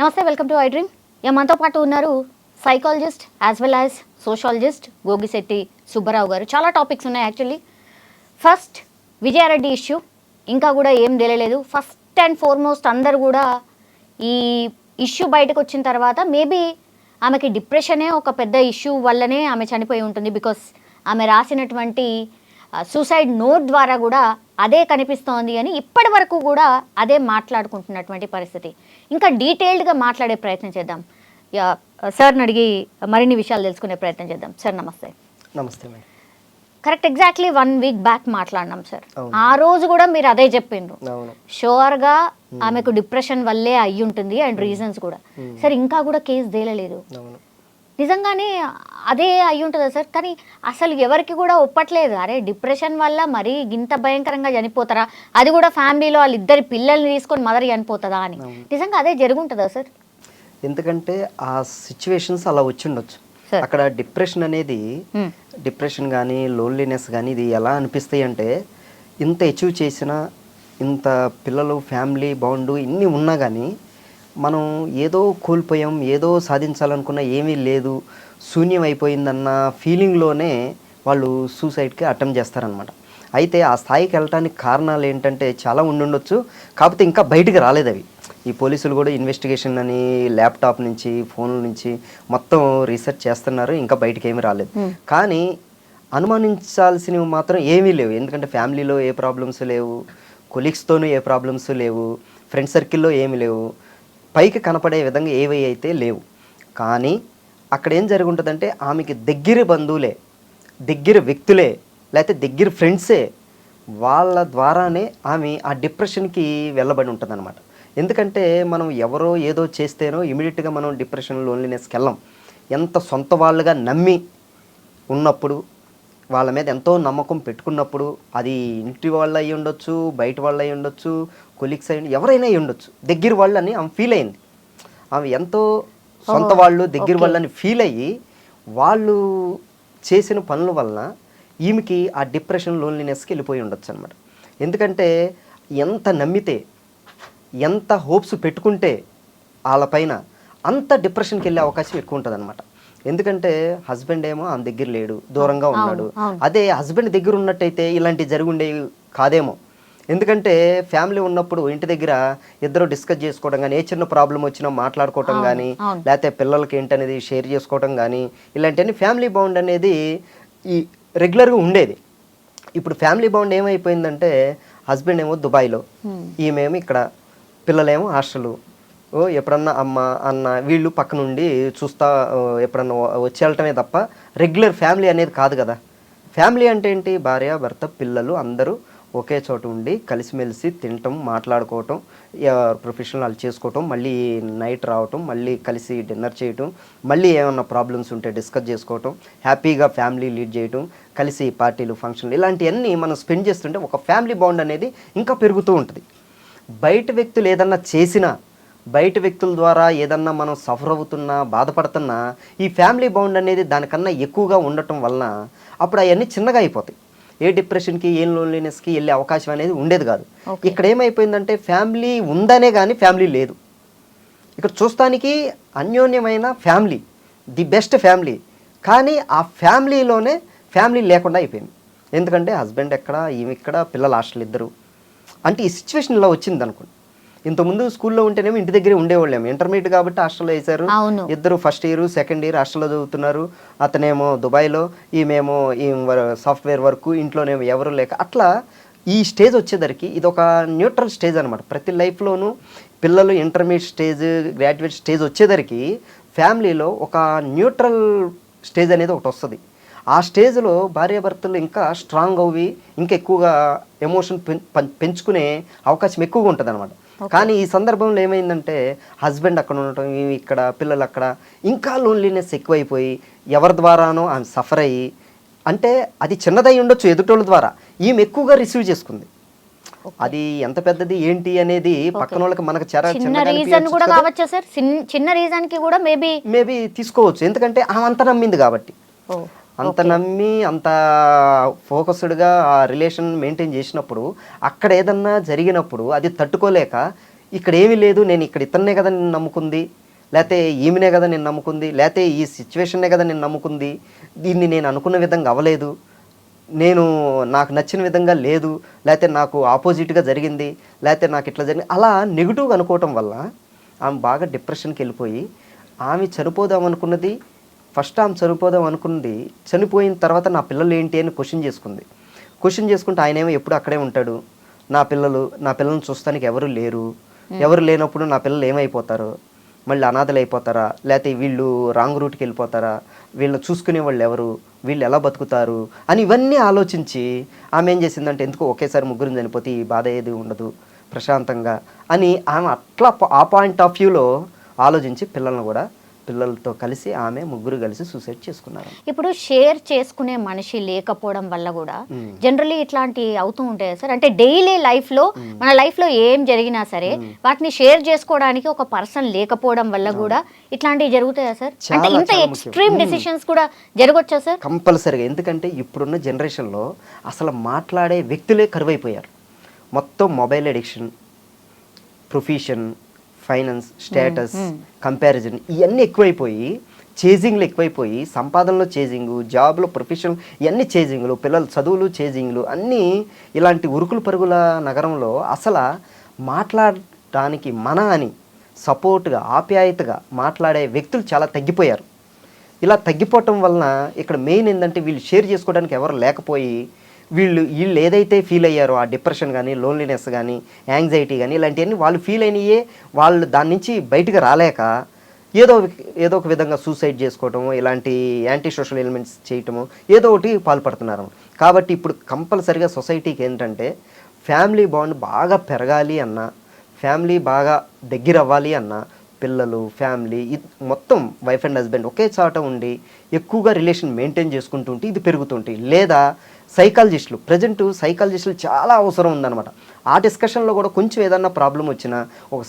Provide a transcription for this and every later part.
నమస్తే, welcome to I dream. మనతో పాటు ఉన్నారు psychologist as well as sociologist Gogisetti Subbarao గారు. చాలా టాపిక్స్ ఉన్నాయి యాక్చువల్లీ. ఫస్ట్ విజయారెడ్డి ఇష్యూ ఇంకా కూడా ఏం తెలియలేదు. ఫస్ట్ అండ్ ఫార్మోస్ట్ అందరు కూడా ఈ ఇష్యూ బయటకు వచ్చిన తర్వాత మేబీ ఆమెకి డిప్రెషనే ఒక పెద్ద ఇష్యూ వల్లనే ఆమె చనిపోయి ఉంటుంది. బికాస్ ఆమె రాసినటువంటి సూసైడ్ నోట్ ద్వారా కూడా అదే కనిపిస్తోంది అని ఇప్పటి వరకు కూడా అదే మాట్లాడుకుంటున్నటువంటి పరిస్థితి. ఇంకా డీటెయిల్డ్గా మాట్లాడే ప్రయత్నం చేద్దాం. సార్ని అడిగి మరిన్ని విషయాలు తెలుసుకునే ప్రయత్నం చేద్దాం. సార్ నమస్తే. నమస్తే madam. Correct, exactly 1 week back మాట్లాడినాం సార్. ఆ రోజు కూడా మీరు అదే చెప్పిండ్రు, షూర్గా ఆమెకు డిప్రెషన్ వల్లే అయ్యి ఉంటుంది అండ్ రీజన్స్ కూడా. సార్ ఇంకా కూడా కేసు తేలలేదు. నిజంగానే అదే అయ్యి ఉంటుందా సార్? కానీ అసలు ఎవరికి కూడా ఒప్పట్లేదు. అరే డిప్రెషన్ వల్ల మరీ ఇంత భయంకరంగా చనిపోతారా, అది కూడా ఫ్యామిలీలో వాళ్ళిద్దరి పిల్లల్ని తీసుకొని మదర్ చనిపోతుందా అని. నిజంగా అదే జరుగుంటుందా సార్? ఎందుకంటే ఆ సిచ్యువేషన్స్ అలా వచ్చిండొచ్చు. అక్కడ డిప్రెషన్ అనేది, డిప్రెషన్ కానీ లోన్లీనెస్ కానీ ఇది ఎలా అనిపిస్తాయి అంటే, ఇంత అచీవ్ చేసినా, ఇంత పిల్లలు ఫ్యామిలీ బాండ్ ఇన్ని ఉన్నా కానీ మనం ఏదో కోల్పోయాం, ఏదో సాధించాలనుకున్నా ఏమీ లేదు, శూన్యం అయిపోయిందన్న ఫీలింగ్లోనే వాళ్ళు సూసైడ్కి అటెంప్ట్ చేస్తారనమాట. అయితే ఆ స్థాయికి వెళ్ళటానికి కారణాలు ఏంటంటే చాలా ఉండుండొచ్చు. కాకపోతే ఇంకా బయటికి రాలేదు అవి. ఈ పోలీసులు కూడా ఇన్వెస్టిగేషన్ అని ల్యాప్టాప్ నుంచి ఫోన్ల నుంచి మొత్తం రీసెర్చ్ చేస్తున్నారు. ఇంకా బయటికి ఏమీ రాలేదు. కానీ అనుమానించాల్సినవి మాత్రం ఏమీ లేవు. ఎందుకంటే ఫ్యామిలీలో ఏ ప్రాబ్లమ్స్ లేవు, కొలీగ్స్తోనూ ఏ ప్రాబ్లమ్స్ లేవు, ఫ్రెండ్ సర్కిల్లో ఏమీ లేవు, పైకి కనపడే విధంగా ఏవి అయితే లేవు. కానీ అక్కడ ఏం జరిగి ఉంటుందంటే ఆమెకి దగ్గర బంధువులే, దగ్గర వ్యక్తులే, లేకపోతే దగ్గర ఫ్రెండ్సే, వాళ్ళ ద్వారానే ఆమె ఆ డిప్రెషన్కి వెళ్ళబడి ఉంటుంది అనమాట. ఎందుకంటే మనం ఎవరో ఏదో చేస్తేనో ఇమీడియట్గా మనం డిప్రెషన్ లోన్లీనెస్కి వెళ్ళాం. ఎంత సొంత వాళ్ళుగా నమ్మి ఉన్నప్పుడు, వాళ్ళ మీద ఎంతో నమ్మకం పెట్టుకున్నప్పుడు, అది ఇంటి వాళ్ళు అయ్యి ఉండొచ్చు, బయట వాళ్ళు అయ్యి ఉండొచ్చు, కొలీగ్స్ అయ్యి ఎవరైనా అయ్యి ఉండొచ్చు, దగ్గర వాళ్ళు అని ఆమె ఫీల్ అయింది. ఆమె ఎంతో సొంత వాళ్ళు దగ్గర వాళ్ళని ఫీల్ అయ్యి వాళ్ళు చేసిన పనుల వలన ఈమెకి ఆ డిప్రెషన్ లోన్లీనెస్కి వెళ్ళిపోయి ఉండొచ్చు అనమాట. ఎందుకంటే ఎంత నమ్మితే, ఎంత హోప్స్ పెట్టుకుంటే వాళ్ళపైన అంత డిప్రెషన్కి వెళ్ళే అవకాశం ఎక్కువ ఉంటుంది అనమాట. ఎందుకంటే హస్బెండ్ ఏమో ఆమె దగ్గర లేడు, దూరంగా ఉన్నాడు. అదే హస్బెండ్ దగ్గర ఉన్నట్టయితే ఇలాంటివి జరిగి ఉండేవి కాదేమో. ఎందుకంటే ఫ్యామిలీ ఉన్నప్పుడు ఇంటి దగ్గర ఇద్దరు డిస్కస్ చేసుకోవడం కానీ, ఏ చిన్న ప్రాబ్లం వచ్చినా మాట్లాడుకోవటం కానీ, లేకపోతే పిల్లలకి ఏంటనేది షేర్ చేసుకోవటం కానీ, ఇలాంటివన్నీ ఫ్యామిలీ బాండ్ అనేది ఈ రెగ్యులర్గా ఉండేది. ఇప్పుడు ఫ్యామిలీ బాండ్ ఏమైపోయిందంటే హస్బెండ్ ఏమో దుబాయ్లో, ఈమెమో ఇక్కడ, పిల్లలేమో హాస్టలు, ఎప్పుడన్నా అమ్మ అన్న వీళ్ళు పక్క నుండి చూస్తా ఎప్పుడన్నా వచ్చి వెళ్ళటమే తప్ప రెగ్యులర్ ఫ్యామిలీ అనేది కాదు కదా. ఫ్యామిలీ అంటే ఏంటి? భార్య భర్త పిల్లలు అందరూ ఒకే చోట ఉండి కలిసిమెలిసి తినటం, మాట్లాడుకోవటం, ప్రొఫెషనల్ చేసుకోవటం, మళ్ళీ నైట్ రావటం, మళ్ళీ కలిసి డిన్నర్ చేయటం, మళ్ళీ ఏమన్నా ప్రాబ్లమ్స్ ఉంటే డిస్కస్ చేసుకోవటం, హ్యాపీగా ఫ్యామిలీ లీడ్ చేయటం, కలిసి పార్టీలు ఫంక్షన్లు ఇలాంటివన్నీ మనం స్పెండ్ చేస్తుంటే ఒక ఫ్యామిలీ బాండ్ అనేది ఇంకా పెరుగుతూ ఉంటుంది. బయట వ్యక్తులు ఏదన్నా చేసినా, బయట వ్యక్తుల ద్వారా ఏదన్నా మనం సఫర్ అవుతున్నా, బాధపడుతున్నా, ఈ ఫ్యామిలీ బాండ్ అనేది దానికన్నా ఎక్కువగా ఉండటం వలన అప్పుడు అవన్నీ చిన్నగా అయిపోతాయి. ఏ డిప్రెషన్కి, ఏ లోన్లీనెస్కి వెళ్ళే అవకాశం అనేది ఉండేది కాదు. ఇక్కడ ఏమైపోయిందంటే ఫ్యామిలీ ఉందనే కానీ ఫ్యామిలీ లేదు. ఇక్కడ చూస్తానికి అన్యోన్యమైన ఫ్యామిలీ, ది బెస్ట్ ఫ్యామిలీ, కానీ ఆ ఫ్యామిలీలోనే ఫ్యామిలీ లేకుండా అయిపోయింది. ఎందుకంటే హస్బెండ్ ఎక్కడ, ఈమె ఇక్కడ, పిల్లల హాస్టల్ ఇద్దరు. అంటే ఈ సిచ్యువేషన్ ఇలా వచ్చింది అనుకోండి. ఇంతకుముందు స్కూల్లో ఉంటేనేమో ఇంటి దగ్గరే ఉండేవాళ్ళేమో, ఇంటర్మీడియట్ కాబట్టి హాస్టల్లో వేశారు. ఇద్దరు ఫస్ట్ ఇయర్ సెకండ్ ఇయర్ హాస్టల్లో చదువుతున్నారు. అతనేమో దుబాయ్లో, ఈమెమో ఈ సాఫ్ట్వేర్ వర్క్, ఇంట్లోనేమో ఎవరు లేక, అట్లా ఈ స్టేజ్ వచ్చేసరికి ఇది ఒక న్యూట్రల్ స్టేజ్ అనమాట. ప్రతి లైఫ్లోనూ పిల్లలు ఇంటర్మీడియట్ స్టేజ్, గ్రాడ్యుయేట్ స్టేజ్ వచ్చేసరికి ఫ్యామిలీలో ఒక న్యూట్రల్ స్టేజ్ అనేది ఒకటి వస్తుంది. ఆ స్టేజ్లో భార్యాభర్తలు ఇంకా స్ట్రాంగ్ అవి, ఇంకా ఎక్కువగా ఎమోషన్ పెంచుకునే అవకాశం ఎక్కువగా ఉంటుంది అనమాట. కానీ ఈ సందర్భంలో ఏమైందంటే హస్బెండ్ అక్కడ ఉండటం, ఇక్కడ, పిల్లలు అక్కడ, ఇంకా లోన్లీనెస్ ఎక్కువైపోయి ఎవరి ద్వారానో ఆమె సఫర్ అయ్యి, అంటే అది చిన్నదై ఉండొచ్చు ఎదుటోళ్ళ ద్వారా, ఈమె ఎక్కువగా రిసీవ్ చేసుకుంది. అది ఎంత పెద్దది ఏంటి అనేది పక్కన వాళ్ళకి మనకు మేబీ తీసుకోవచ్చు. ఎందుకంటే ఆమె అంత నమ్మింది కాబట్టి, అంత నమ్మి అంత ఫోకస్డ్గా ఆ రిలేషన్ మెయింటైన్ చేసినప్పుడు అక్కడ ఏదన్నా జరిగినప్పుడు అది తట్టుకోలేక ఇక్కడ ఏమీ లేదు, నేను ఇక్కడ ఇతన్నే కదా నేను నమ్ముకుంది, లేకపోతే ఈమెనే కదా నేను నమ్ముకుంది, లేకపోతే ఈ సిచ్యువేషన్నే కదా నేను నమ్ముకుంది, దీన్ని నేను అనుకున్న విధంగా అవ్వలేదు, నాకు నచ్చిన విధంగా లేదు, లేకపోతే నాకు ఆపోజిట్గా జరిగింది, లేకపోతే నాకు ఇట్లా జరిగింది, అలా నెగిటివ్గా అనుకోవటం వల్ల ఆమె బాగా డిప్రెషన్కి వెళ్ళిపోయి ఆమె చనిపోదాం అనుకున్నది, ఫస్ట్ ఆమె చనిపోదాం అనుకున్నది, చనిపోయిన తర్వాత నా పిల్లలు ఏంటి అని క్వశ్చన్ చేసుకుంటే ఆయనేమో ఎప్పుడు అక్కడే ఉంటాడు, నా పిల్లల్ని చూస్తానికి ఎవరు లేరు, ఎవరు లేనప్పుడు నా పిల్లలు ఏమైపోతారు, మళ్ళీ అనాథలు అయిపోతారా, లేకపోతే వీళ్ళు రాంగ్ రూట్కి వెళ్ళిపోతారా, వీళ్ళని చూసుకునే వాళ్ళు ఎవరు, వీళ్ళు ఎలా బతుకుతారు అని ఇవన్నీ ఆలోచించి ఆమె ఏం చేసిందంటే ఎందుకు ఒకేసారి ముగ్గురిని చనిపోతే ఈ బాధ ఏది ఉండదు ప్రశాంతంగా అని ఆమె అట్లా ఆ పాయింట్ ఆఫ్ వ్యూలో ఆలోచించి పిల్లలతో కలిసి ఆమె ముగ్గురు కలిసి సూసైడ్ చేసుకున్నారు. ఇప్పుడు షేర్ చేసుకునే మనిషి లేకపోవడం వల్ల కూడా జనరల్లీ ఇట్లాంటి అవుతూ ఉంటాయి సార్. అంటే డైలీ లైఫ్లో మన లైఫ్లో ఏం జరిగినా సరే వాటిని షేర్ చేసుకోవడానికి ఒక పర్సన్ లేకపోవడం వల్ల కూడా ఇట్లాంటివి జరుగుతాయా సార్? అంటే ఇంత ఎక్స్ట్రీమ్ డెసిషన్స్ కూడా జరగొచ్చా సార్? కంపల్సరీగా. ఎందుకంటే ఇప్పుడున్న జనరేషన్లో అసలు మాట్లాడే వ్యక్తులే కరువైపోయారు. మొత్తం mobile addiction, profession, finance, status, comparison ఇవన్నీ ఎక్కువైపోయి, చేజింగ్లు ఎక్కువైపోయి, సంపాదనలో చేజింగు, జాబ్లో ప్రొఫెషన్ ఇవన్నీ చేజింగ్లు, పిల్లల చదువులు చేజింగ్లు అన్నీ ఇలాంటి ఉరుకులు పరుగుల నగరంలో అసలు మాట్లాడటానికి అని సపోర్ట్గా ఆప్యాయతగా మాట్లాడే వ్యక్తులు చాలా తగ్గిపోయారు. ఇలా తగ్గిపోవటం వలన ఇక్కడ మెయిన్ ఏంటంటే వీళ్ళు షేర్ చేసుకోవడానికి ఎవరు లేకపోయి వీళ్ళు ఏదైతే ఫీల్ అయ్యారో ఆ డిప్రెషన్ కానీ, లోన్లీనెస్ కానీ, యాంగ్జైటీ కానీ ఇలాంటివన్నీ వాళ్ళు ఫీల్ అయినాయే, వాళ్ళు దాని నుంచి బయటకు రాలేక ఏదో ఒక విధంగా సూసైడ్ చేసుకోవటము, ఇలాంటి యాంటీ సోషల్ ఎలిమెంట్స్ చేయటము, ఏదో ఒకటి పాల్పడుతున్నారు. కాబట్టి ఇప్పుడు కంపల్సరిగా సొసైటీకి ఏంటంటే ఫ్యామిలీ బాండ్ బాగా పెరగాలి అన్నా, ఫ్యామిలీ బాగా దగ్గర అవ్వాలి అన్నా, పిల్లలు, ఫ్యామిలీ మొత్తం వైఫ్ అండ్ హస్బెండ్ ఒకే చాట ఉండి ఎక్కువగా రిలేషన్ మెయింటైన్ చేసుకుంటూ ఉంటే ఇది పెరుగుతుంటాయి. లేదా ప్రజెంట్ సైకాలజిస్టులు చాలా అవసరం ఉందన్నమాట. ఆ డిస్కషన్లో కూడా కొంచెం ఏదన్నా ప్రాబ్లం వచ్చినా ఒక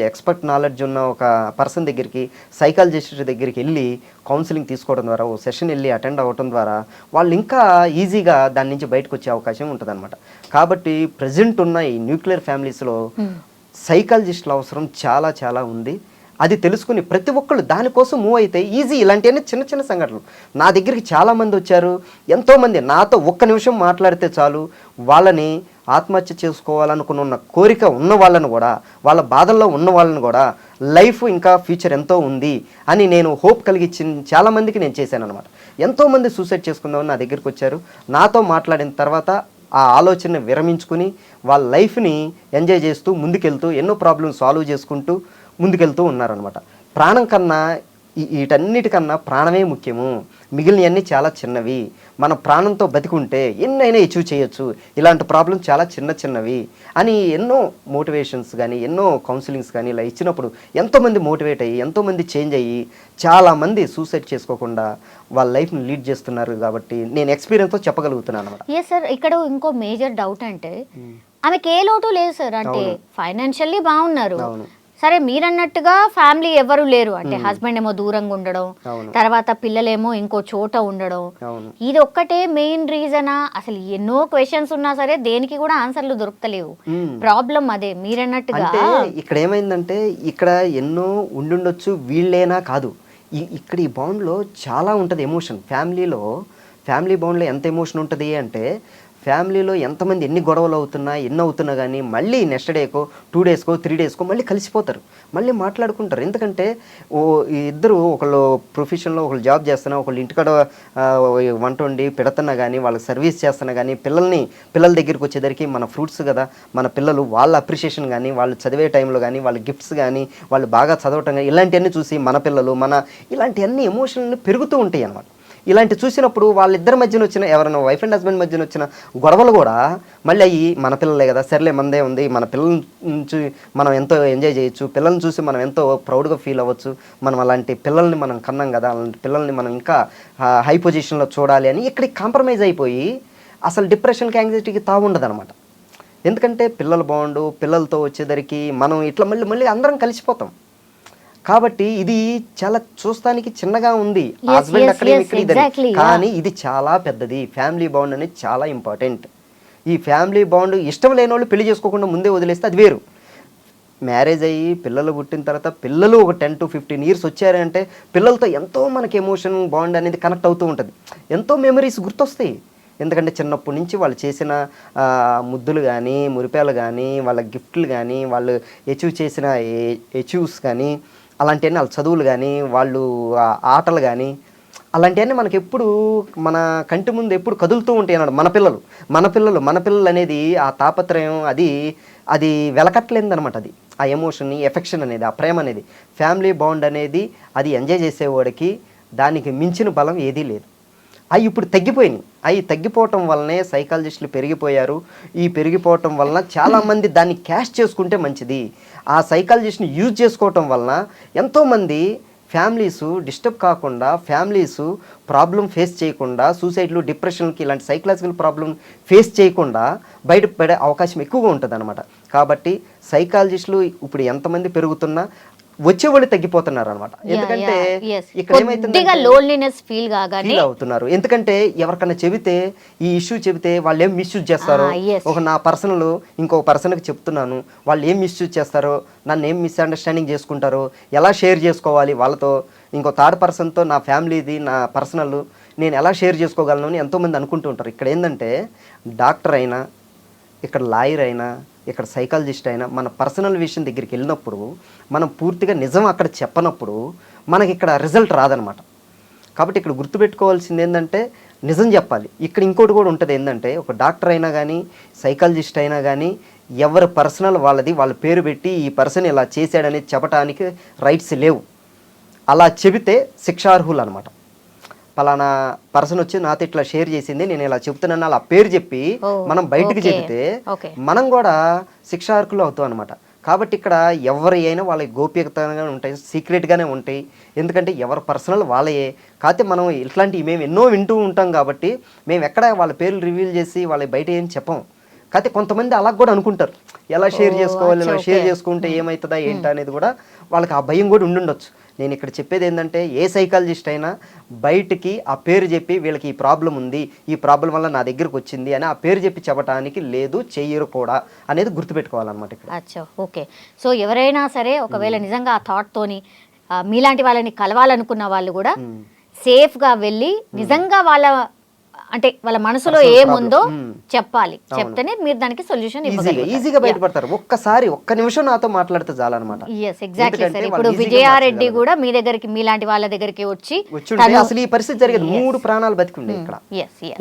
ఎక్స్పర్ట్ నాలెడ్జ్ ఉన్న ఒక పర్సన్ దగ్గరికి, సైకాలజిస్ట్ దగ్గరికి వెళ్ళి కౌన్సిలింగ్ తీసుకోవడం ద్వారా, ఓ సెషన్ వెళ్ళి అటెండ్ అవ్వడం ద్వారా వాళ్ళు ఇంకా ఈజీగా దాని నుంచి బయటకు వచ్చే అవకాశం ఉంటుందన్నమాట. కాబట్టి ప్రజెంట్ ఉన్న ఈ న్యూక్లియర్ ఫ్యామిలీస్లో సైకాలజిస్టుల అవసరం చాలా చాలా ఉంది. అది తెలుసుకుని ప్రతి ఒక్కళ్ళు దానికోసం మూవ్ అయితే ఈజీ. ఇలాంటివన్నీ చిన్న చిన్న సంఘటనలు నా దగ్గరికి చాలామంది వచ్చారు. ఎంతోమంది నాతో ఒక్క నిమిషం మాట్లాడితే చాలు వాళ్ళని ఆత్మహత్య చేసుకోవాలనుకున్న కోరిక ఉన్న వాళ్ళని కూడా, వాళ్ళ బాధల్లో ఉన్న వాళ్ళని కూడా లైఫ్ ఇంకా ఫ్యూచర్ ఎంతో ఉంది అని నేను హోప్ కలిగించిన చాలామందికి నేను చేశాను అనమాట. ఎంతోమంది సూసైడ్ చేసుకుందామని నా దగ్గరికి వచ్చారు. నాతో మాట్లాడిన తర్వాత ఆ ఆలోచన విరమించుకుని వాళ్ళ లైఫ్ని ఎంజాయ్ చేస్తూ ముందుకెళ్తూ ఎన్నో ప్రాబ్లమ్స్ సాల్వ్ చేసుకుంటూ ముందుకెళ్తూ ఉన్నారనమాట. ప్రాణం కన్నా వీటన్నిటికన్నా ప్రాణమే ముఖ్యము, మిగిలినవన్నీ చాలా చిన్నవి. మన ప్రాణంతో బతికుంటే ఎన్నైనా అచీవ్ చేయొచ్చు, ఇలాంటి ప్రాబ్లమ్స్ చాలా చిన్నవి అని ఎన్నో మోటివేషన్స్ కానీ, ఎన్నో కౌన్సిలింగ్స్ కానీ ఇలా ఇచ్చినప్పుడు ఎంతోమంది మోటివేట్ అయ్యి, ఎంతోమంది చేంజ్ అయ్యి, చాలామంది సూసైడ్ చేసుకోకుండా వాళ్ళ లైఫ్ని లీడ్ చేస్తున్నారు. కాబట్టి నేను ఎక్స్పీరియన్స్తో చెప్పగలుగుతున్నాను అనమాట. ఏ సార్, ఇక్కడ ఇంకో మేజర్ డౌట్ అంటే ఆమెకి ఏ లోటు లేదు సార్. అంటే ఫైనాన్షియల్లీ బాగున్నారు, సరే మీరన్నట్టుగా ఫ్యామిలీ ఎవరు లేరు, అంటే హస్బెండ్ ఏమో దూరంగా ఉండడం, తర్వాత పిల్లలేమో ఇంకో చోట ఉండడం, ఇది ఒక్కటే మెయిన్ రీజనా? అసలు ఎన్నో క్వశ్చన్స్ ఉన్నా సరే దేనికి కూడా ఆన్సర్లు దొరుకుతలేవు. ప్రాబ్లం అదే మీరన్నట్టుగా. ఇక్కడ ఏమైందంటే ఇక్కడ ఎన్నో ఉండుండొచ్చు, వీళ్ళేనా కాదు, ఇక్కడ ఈ బాండ్లో చాలా ఉంటుంది ఎమోషన్. ఫ్యామిలీ బాండ్లో ఎంత ఎమోషన్ ఉంటుంది అంటే ఫ్యామిలీలో ఎంతమంది ఎన్ని గొడవలు అవుతున్నా కానీ మళ్ళీ నెక్స్ట్ డేకో 2 డేస్కో 3 డేస్కో మళ్ళీ కలిసిపోతారు, మళ్ళీ మాట్లాడుకుంటారు. ఎందుకంటే ఇద్దరు ఒకళ్ళు ప్రొఫెషన్లో ఒకళ్ళు జాబ్ చేస్తున్నా, ఒకళ్ళు ఇంటికాడ వంట వండి పెడుతున్నా కానీ, వాళ్ళకి సర్వీస్ చేస్తున్నా కానీ, పిల్లల దగ్గరికి వచ్చేసరికి మన ఫ్రూట్స్ కదా మన పిల్లలు, వాళ్ళ అప్రిషియేషన్ కానీ, వాళ్ళు చదివే టైంలో కానీ, వాళ్ళ గిఫ్ట్స్ కానీ, వాళ్ళు బాగా చదవటం కానీ ఇలాంటివన్నీ చూసి మన పిల్లలు ఇలాంటివన్నీ ఎమోషనల్ పెరుగుతూ ఉంటాయి అన్నమాట. ఇలాంటి చూసినప్పుడు వాళ్ళిద్దరి మధ్యన వచ్చిన ఎవరైనా వైఫ్ అండ్ హస్బెండ్ మధ్యన వచ్చిన గొడవలు కూడా మళ్ళీ అయ్యి మన పిల్లలే కదా, సర్లే మందే ఉంది, మన పిల్లల నుంచి మనం ఎంతో ఎంజాయ్ చేయొచ్చు, పిల్లల్ని చూసి మనం ఎంతో ప్రౌడ్గా ఫీల్ అవ్వచ్చు, మనం అలాంటి పిల్లల్ని మనం కన్నాం కదా, అలాంటి పిల్లల్ని మనం ఇంకా హై పొజిషన్లో చూడాలి అని ఇక్కడికి కాంప్రమైజ్ అయిపోయి అసలు డిప్రెషన్కి, యాంగ్జైటీకి తావుండదు అనమాట. ఎందుకంటే పిల్లలు బాగుండు, పిల్లలతో వచ్చేసరికి మనం ఇట్లా మళ్ళీ అందరం కలిసిపోతాం. కాబట్టి ఇది చాలా చూస్తానికి చిన్నగా ఉంది, హస్బెండ్ అక్కడ, కానీ ఇది చాలా పెద్దది. ఫ్యామిలీ బాండ్ అనేది చాలా ఇంపార్టెంట్. ఈ ఫ్యామిలీ బాండ్ ఇష్టం లేని వాళ్ళు పెళ్లి చేసుకోకుండా ముందే వదిలేస్తే అది వేరు. మ్యారేజ్ అయ్యి పిల్లలు పుట్టిన తర్వాత పిల్లలు ఒక 10 to 15 years వచ్చారంటే పిల్లలతో ఎంతో మనకి ఎమోషన్ బాండ్ అనేది కనెక్ట్ అవుతూ ఉంటుంది, ఎంతో మెమరీస్ గుర్తొస్తాయి. ఎందుకంటే చిన్నప్పటి నుంచి వాళ్ళు చేసిన ముద్దులు కానీ, మురిపాలు కానీ, వాళ్ళ గిఫ్ట్లు కానీ, వాళ్ళు అచీవ్ చేసిన అచీవ్స్ కానీ, అలాంటివన్నీ వాళ్ళ చదువులు కానీ, వాళ్ళు ఆటలు కానీ, అలాంటివన్నీ మనకి ఎప్పుడు మన కంటి ముందు ఎప్పుడు కదులుతూ ఉంటాయి అన్నాడు. మన పిల్లలు అనేది ఆ తాపత్రయం అది వెలకట్లేదనమాట. అది ఆ ఎమోషన్, ఎఫెక్షన్ అనేది, ఆ ప్రేమ అనేది, ఫ్యామిలీ బాండ్ అనేది అది ఎంజాయ్ చేసేవాడికి దానికి మించిన బలం ఏదీ లేదు. అవి ఇప్పుడు తగ్గిపోయినాయి. అవి తగ్గిపోవటం వల్లనే సైకాలజిస్టులు పెరిగిపోయారు. ఈ పెరిగిపోవటం వలన చాలామంది దాన్ని క్యాష్ చేసుకుంటే మంచిది. ఆ సైకాలజిస్ట్ని యూజ్ చేసుకోవటం వలన ఎంతోమంది ఫ్యామిలీసు డిస్టర్బ్ కాకుండా, ఫ్యామిలీసు ప్రాబ్లం ఫేస్ చేయకుండా, సూసైడ్లు, డిప్రెషన్కి ఇలాంటి సైకలాజికల్ ప్రాబ్లం ఫేస్ చేయకుండా బయటపడే అవకాశం ఎక్కువగా ఉంటుంది అనమాట. కాబట్టి సైకాలజిస్టులు ఇప్పుడు ఎంతమంది పెరుగుతున్నా వచ్చేవాళ్ళు తగ్గిపోతున్నారు అనమాట. ఎందుకంటే ఇక్కడ ఏమైతుంది, లోన్లీనెస్ ఫీల్ అవుతున్నారు. ఎందుకంటే ఎవరికన్నా చెబితే, ఈ ఇష్యూ చెబితే వాళ్ళు ఏం మిస్యూజ్ చేస్తారో, ఒక నా పర్సనల్ ఇంకొక పర్సన్కి చెప్తున్నాను, వాళ్ళు ఏం మిస్యూజ్ చేస్తారో, నన్ను ఏం మిస్అండర్స్టాండింగ్ చేసుకుంటారో, ఎలా షేర్ చేసుకోవాలి వాళ్ళతో, ఇంకో థర్డ్ పర్సన్తో నా ఫ్యామిలీది, నా పర్సనల్ నేను ఎలా షేర్ చేసుకోగలను అని ఎంతోమంది అనుకుంటూ ఉంటారు. ఇక్కడ ఏంటంటే డాక్టర్ అయినా, ఇక్కడ లాయర్ అయినా, ఇక్కడ సైకాలజిస్ట్ అయినా మన పర్సనల్ విషయం దగ్గరికి వెళ్ళినప్పుడు మనం పూర్తిగా నిజం అక్కడ చెప్పనప్పుడు మనకి ఇక్కడ రిజల్ట్ రాదనమాట. కాబట్టి ఇక్కడ గుర్తుపెట్టుకోవాల్సింది ఏంటంటే నిజం చెప్పాలి. ఇక్కడ ఇంకోటి కూడా ఉంటుంది ఏంటంటే, ఒక డాక్టర్ అయినా కానీ, సైకాలజిస్ట్ అయినా కానీ, ఎవరి పర్సనల్ వాళ్ళది, వాళ్ళ పేరు పెట్టి ఈ పర్సన్ ఇలా చేశాడని చెప్పడానికి రైట్స్ లేవు. అలా చెబితే శిక్షార్హులు అనమాట. పలానా పర్సన్ వచ్చి నాతో ఇట్లా షేర్ చేసింది, నేను ఇలా చెప్తున్నాను, అలా పేరు చెప్పి మనం బయటకు చెబితే మనం కూడా శిక్షార్హులు అవుతాం అనమాట. కాబట్టి ఇక్కడ ఎవరి అయినా వాళ్ళ గోప్యతగానే ఉంటాయి, సీక్రెట్గానే ఉంటాయి. ఎందుకంటే ఎవరి పర్సనల్ వాళ్ళయే. కాకపోతే మనం ఇట్లాంటివి మేము ఎన్నో వింటూ ఉంటాం కాబట్టి మేము ఎక్కడ వాళ్ళ పేర్లు రివీల్ చేసి వాళ్ళ బయట ఏం చెప్పం. కాకపోతే కొంతమంది అలా కూడా అనుకుంటారు, ఎలా షేర్ చేసుకోవాలి, ఇలా షేర్ చేసుకుంటే ఏమవుతుందా ఏంటి అనేది కూడా వాళ్ళకి ఆ భయం కూడా ఉండుండొచ్చు. నేను ఇక్కడ చెప్పేది ఏంటంటే, ఏ సైకాలజిస్ట్ అయినా బయటికి ఆ పేరు చెప్పి వీళ్ళకి ఈ ప్రాబ్లం ఉంది, ఈ ప్రాబ్లం వల్ల నా దగ్గరకు వచ్చింది అని ఆ పేరు చెప్పి చెప్పడానికి లేదు, చెయ్యరు కూడా అనేది గుర్తుపెట్టుకోవాలన్నమాట ఇక్కడ. అచ్చా, ఓకే. సో ఎవరైనా సరే ఒకవేళ నిజంగా ఆ థాట్తోని మీలాంటి వాళ్ళని కలవాలనుకున్న వాళ్ళు కూడా సేఫ్గా వెళ్ళి నిజంగా వాళ్ళ మనసులో ఏముందో చెప్పాలి. చెప్తేనే మీరు దానికి సొల్యూషన్ ఈజీగా బయటపడతారు. ఒక్క నిమిషం నాతో మాట్లాడితే చాలన్నమాట. Exactly sir. ఇప్పుడు విజయారెడ్డి కూడా మీ దగ్గరికి, మీలాంటి వాళ్ళ దగ్గరికి వచ్చి అసలు ఈ పరిస్థితి జరిగేది 3 ప్రాణాలు బతికుండే ఇక్కడ.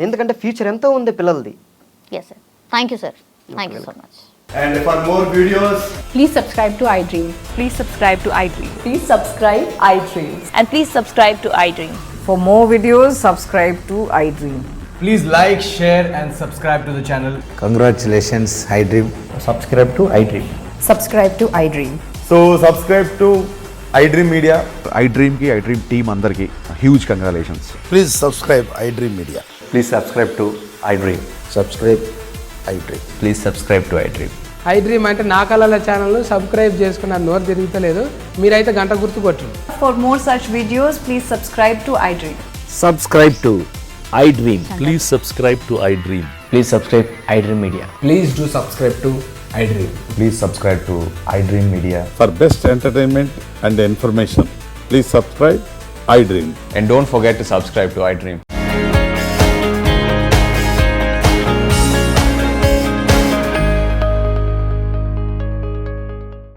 ఎందుకంటే ఫ్యూచర్ ఎంతో ఉంది పిల్లలది. Thank you sir, thank you so much. And for more videos, please subscribe to iDream. Please subscribe to iDream. Please subscribe iDream. And please subscribe to iDream. For more videos, subscribe to iDream. please like, share and subscribe to the channel. Congratulations, iDream. Subscribe to iDream. Subscribe to iDream. So subscribe to iDream Media. iDream ki iDream team andarki huge congratulations. Please subscribe iDream Media. Please subscribe to iDream. Subscribe iDream. Please subscribe to iDream. iDream అంటే నా కళల channel subscribe చేసుకున్న నోరు తిరుగుతలేదు, మీరైతే గంట గుర్తు కొట్టండి. For more such videos, please subscribe to iDream. Subscribe to iDream. Please subscribe to iDream. Please subscribe iDream Media. Please do subscribe to iDream. Please subscribe to iDream Media. For best entertainment and information, please subscribe iDream. And don't forget to subscribe to iDream.